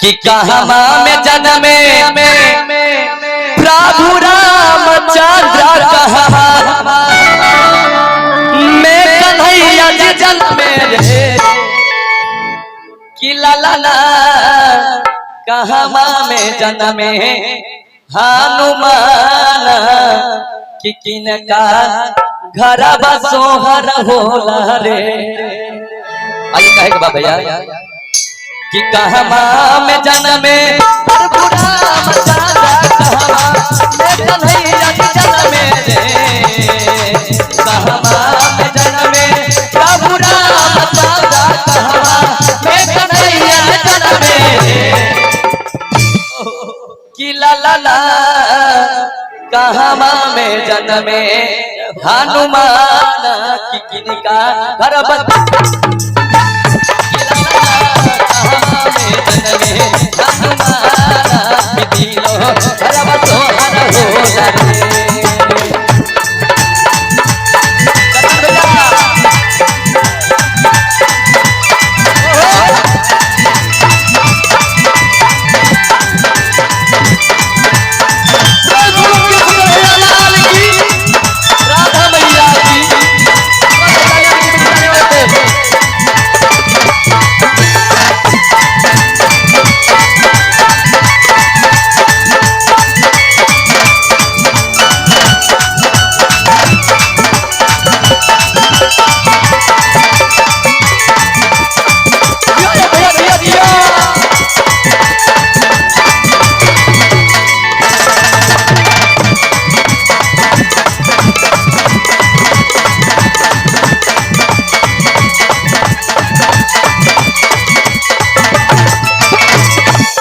कि कहमा में जन्मे प्रभु रामचंद्र कहमा में कन्हैया जी जन्मे रे कि लाला कहमा में जन्मे हनुमान कि किनका घर बसोहर होला रे। आइए कहेगा बाबा भैया कि कहमा में जन्मे प्रभु रामचंद्र कहमा में कन्हैया जी जन्मे रे। कहमा में जन्मे प्रभु रामचंद्र कहमा में कन्हैया जी जन्मे रे कि लाला कहमा में जन्मे हनुमान कि किनका घर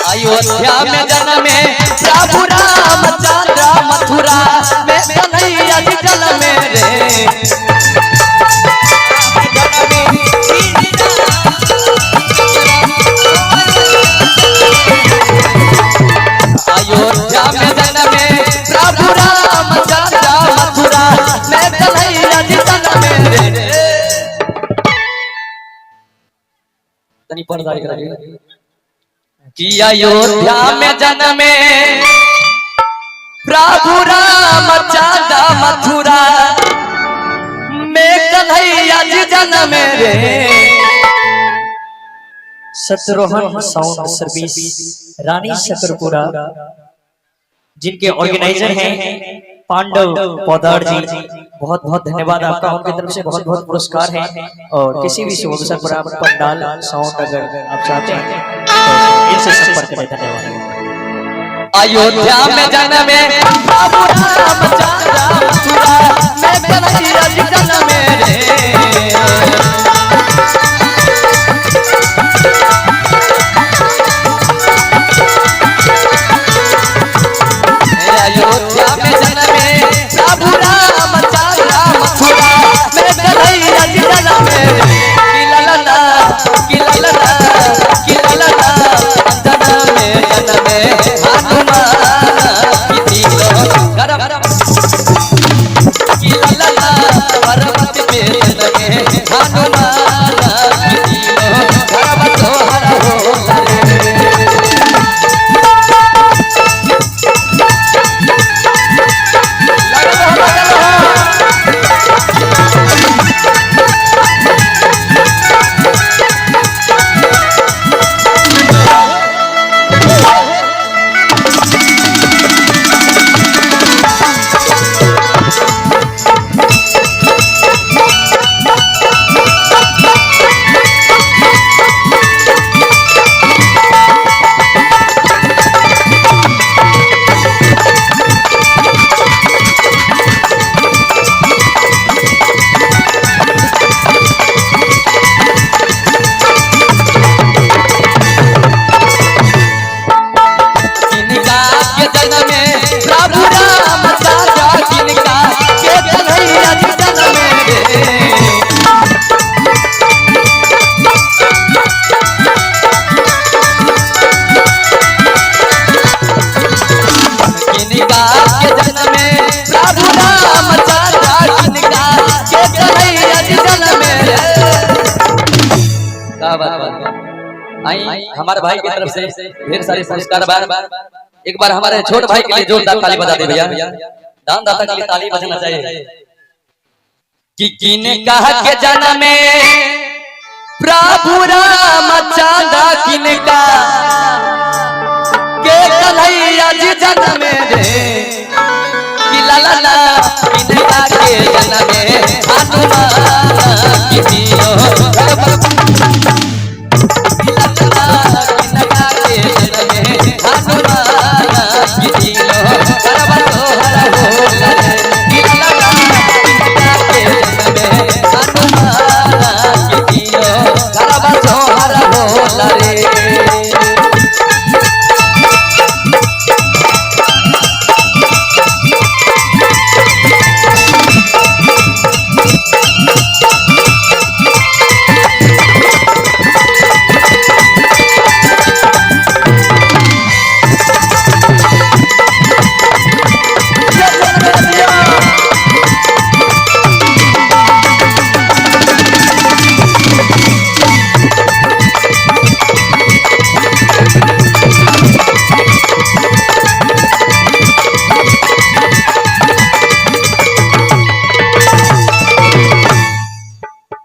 अयोध्या में जन्मे प्रभु रामचंद्र मथुरा में कन्हैया जी जन्मे रे। अयोध्या में जन्मे प्रभु रामचंद्र मथुरा में कन्हैया जी जन्मे रे। तनी पर्दा करिए कि अयोध्या में जन्मे प्रभु रामचंद्र मथुरा में कन्हैया जी जन्मे रे। शत्रुघ्न साउंड सर्विस रानी शकरपुरा जिनके ऑर्गेनाइजर हैं पांडव पौदार जी, बहुत बहुत धन्यवाद आपका। उनकी तरफ से बहुत बहुत पुरस्कार है। और किसी भी शुभ अवसर पर आप पंडाल साउंड अगर आप चाहते हैं तो इनसे संपर्क करें। धन्यवाद। अयोध्या में जन्मे प्रभु रामचंद्र मथुरा में कन्हैया जी जन्मे रे। अयोध्या में जन्मे प्रभु रामचंद्र मथुरा में कन्हैया जी जन्मे रे। कि लाला कि लाला कि लाला जन्मे जन्मे हनुमान कि तीनों कि लाला पर्वत पे जन्मे हनुमान आई हमारे भाई की तरफ से ढेर सारे पुरस्कार बार एक बार हमारे छोट भाई के लिए जोरदार ताली बजा दे भैया। दान दाता के लिए ताली बजना चाहिए। कि किने कहा के जन्म में प्रभु राम चांदा किने का के कन्हैया जी जन्म में रे कि लाला किने का के जन्म में हनुमान की दियो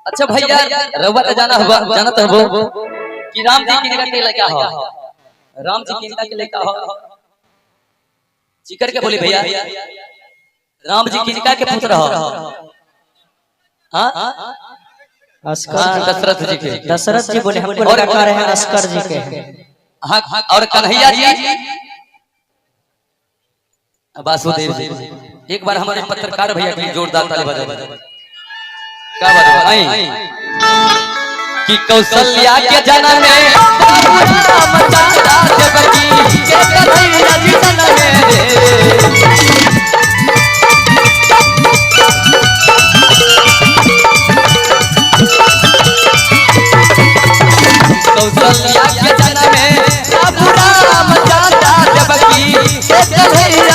अच्छा भैया रउआ तो जाना हुआ जानत हो कि राम जी किनका के लड़का हो। राम जी किनका के लड़का हो जिकर के बोली भैया। राम जी किनका के पुत्र हो? हां दशरथ जी के। दशरथ जी बोले हमको लड़का रहे हैं अस्कर जी के। हां और कन्हैया जी वासुदेव जी। एक बार हमारे पत्रकार भैया के जोरदार ताली बजा दो। क्या बात है कि कौशल्या के जन्म में राम चांदा देवकी के कन्हैया जी जन्म में कौशल्या के जन्म में राम चांदा देवकी के कन्हैया